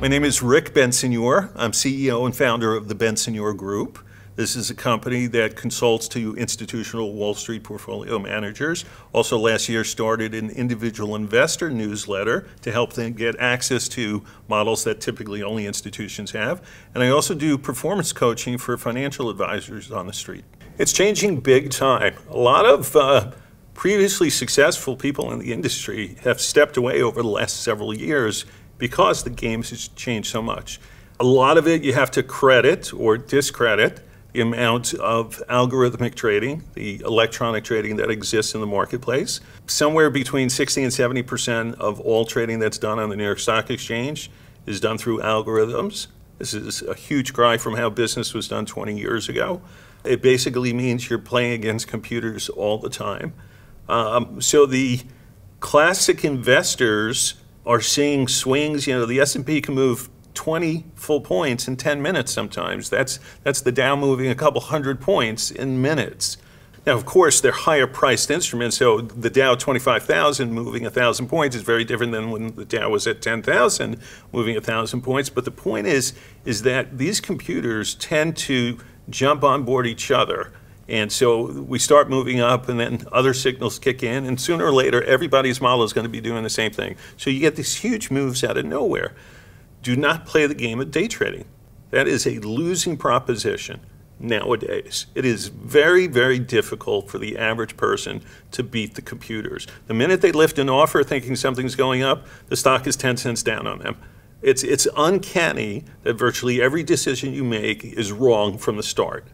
My name is Rick Bensignor. I'm CEO and founder of the Bensignor Group. This is a company that consults to institutional Wall Street portfolio managers. Also last year started an individual investor newsletter to help them get access to models that typically only institutions have. And I also do performance coaching for financial advisors on the street. It's changing big time. A lot of previously successful people in the industry have stepped away over the last several years because the game has changed so much. A lot of it you have to credit or discredit the amount of algorithmic trading, the electronic trading that exists in the marketplace. Somewhere between 60 and 70% of all trading that's done on the New York Stock Exchange is done through algorithms. This is a huge cry from how business was done 20 years ago. It basically means you're playing against computers all the time. So the classic investors are seeing swings. The S&P can move 20 full points in 10 minutes sometimes. That's the Dow moving a couple hundred points in minutes. Now, of course, they're higher priced instruments, so the Dow 25,000 moving 1,000 points is very different than when the Dow was at 10,000 moving 1,000 points. But the point is that these computers tend to jump on board each other. And so we start moving up and then other signals kick in, and sooner or later everybody's model is going to be doing the same thing. So you get these huge moves out of nowhere. Do not play the game of day trading. That is a losing proposition nowadays. It is very, very difficult for the average person to beat the computers. The minute they lift an offer thinking something's going up, the stock is 10 cents down on them. It's uncanny that virtually every decision you make is wrong from the start.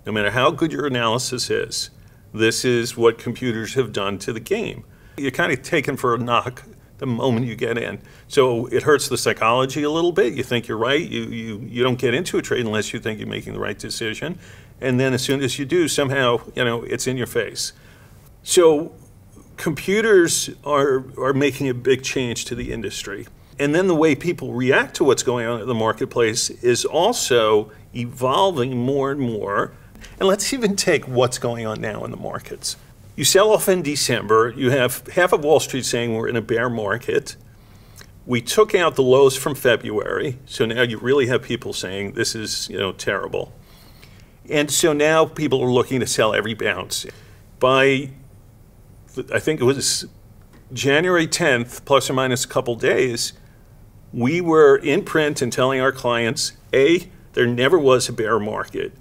No matter how good your analysis is, this is what computers have done to the game. You're kind of taken for a knock the moment you get in. So it hurts the psychology a little bit. You think you're right. You don't get into a trade unless you think you're making the right decision. And then as soon as you do, somehow, it's in your face. So computers are making a big change to the industry. And then the way people react to what's going on in the marketplace is also evolving more and more. And let's even take what's going on now in the markets. You sell off in December. You have half of Wall Street saying we're in a bear market. We took out the lows from February. So now you really have people saying this is, terrible. And so now people are looking to sell every bounce. By, I think it was January 10th, plus or minus a couple days, we were in print and telling our clients, A, there never was a bear market.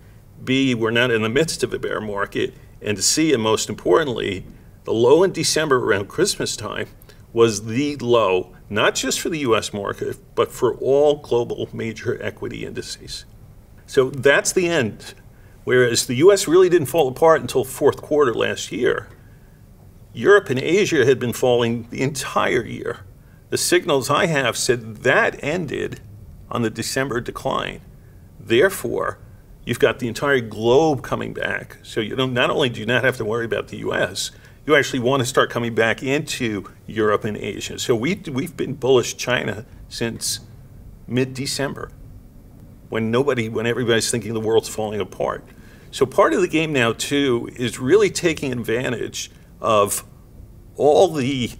B, we're not in the midst of a bear market. And C, and most importantly, the low in December around Christmas time was the low, not just for the US market, but for all global major equity indices. So that's the end. Whereas the US really didn't fall apart until fourth quarter last year, Europe and Asia had been falling the entire year. The signals I have said that ended on the December decline. Therefore, you've got the entire globe coming back. So not only do you not have to worry about the US, you actually want to start coming back into Europe and Asia. So we've been bullish China since mid-December when everybody's thinking the world's falling apart. So part of the game now too is really taking advantage of all the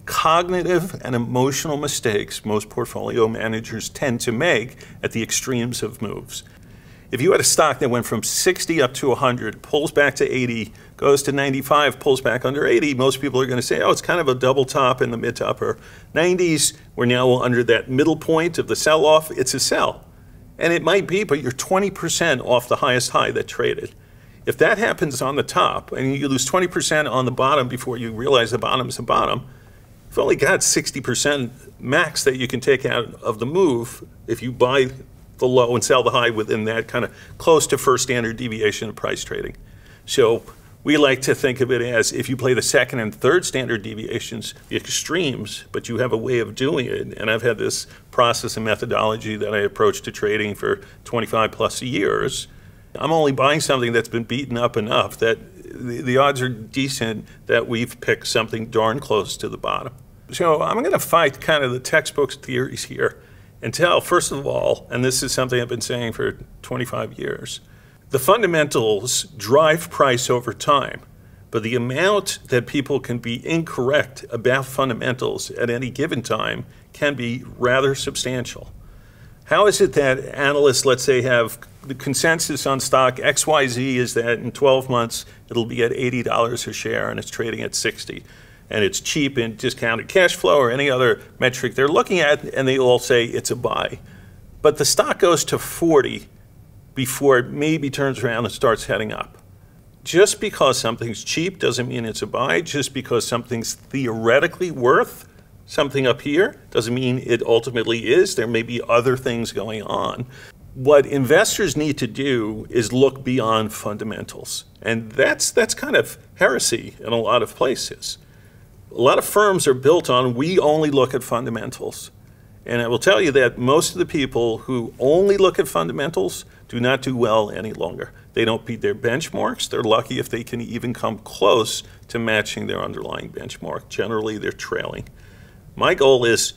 cognitive and emotional mistakes most portfolio managers tend to make at the extremes of moves. If you had a stock that went from 60 up to 100, pulls back to 80, goes to 95, pulls back under 80, most people are going to say, oh, it's kind of a double top in the mid to upper 90s. We're now under that middle point of the sell-off. It's a sell. And it might be, but you're 20% off the highest high that traded. If that happens on the top, and you lose 20% on the bottom before you realize the bottom's the bottom, you've only got 60% max that you can take out of the move if you buy the low and sell the high within that kind of close to first standard deviation of price trading. So we like to think of it as if you play the second and third standard deviations, the extremes, but you have a way of doing it. And I've had this process and methodology that I approach to trading for 25 plus years. I'm only buying something that's been beaten up enough that the odds are decent that we've picked something darn close to the bottom. So I'm going to fight kind of the textbook theories here and tell, first of all, and this is something I've been saying for 25 years, the fundamentals drive price over time, but the amount that people can be incorrect about fundamentals at any given time can be rather substantial. How is it that analysts, let's say, have the consensus on stock XYZ is that in 12 months it'll be at $80 a share and it's trading at 60, and it's cheap in discounted cash flow or any other metric they're looking at, and they all say it's a buy. But the stock goes to 40 before it maybe turns around and starts heading up. Just because something's cheap doesn't mean it's a buy. Just because something's theoretically worth something up here doesn't mean it ultimately is. There may be other things going on. What investors need to do is look beyond fundamentals. And that's kind of heresy in a lot of places. A lot of firms are built on, we only look at fundamentals. And I will tell you that most of the people who only look at fundamentals do not do well any longer. They don't beat their benchmarks. They're lucky if they can even come close to matching their underlying benchmark. Generally, they're trailing. My goal is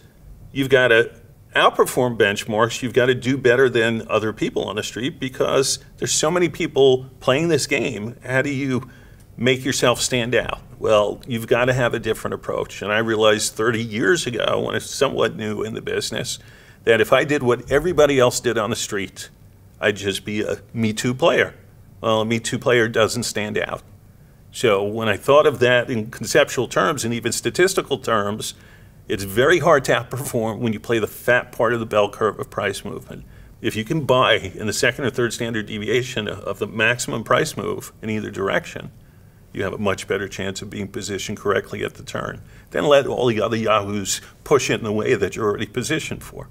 you've got to outperform benchmarks. You've got to do better than other people on the street because there's so many people playing this game. How do you make yourself stand out? Well, you've got to have a different approach. And I realized 30 years ago, when I was somewhat new in the business, that if I did what everybody else did on the street, I'd just be a Me Too player. Well, a Me Too player doesn't stand out. So when I thought of that in conceptual terms and even statistical terms, it's very hard to outperform when you play the fat part of the bell curve of price movement. If you can buy in the second or third standard deviation of the maximum price move in either direction, you have a much better chance of being positioned correctly at the turn. Then let all the other yahoos push it in the way that you're already positioned for.